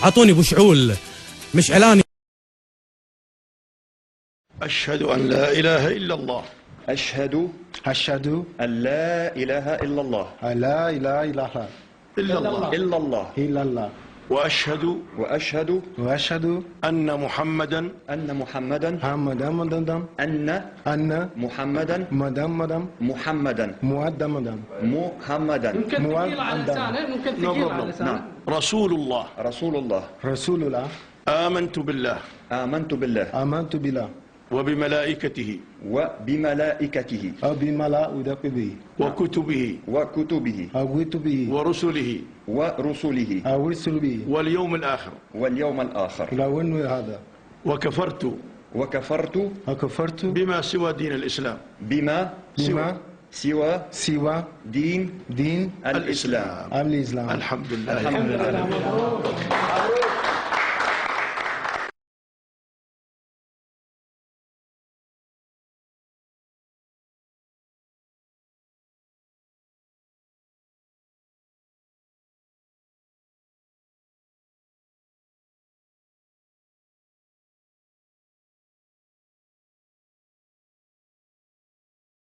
أعطوني أبو شعول مشعلاني. أشهد أن لا إله إلا الله. أشهد أن لا إله إلا الله لا إله إلا الله إلا الله وأشهد أن محمدا أن محمدا ممكن ثقيل على لسانه. رسول الله. آمنت بالله وبملائكته وكتبه ورسله واليوم الآخر وكفرت بما سوى دين الإسلام سوى دين الإسلام. الحمد لله. الحمد لله.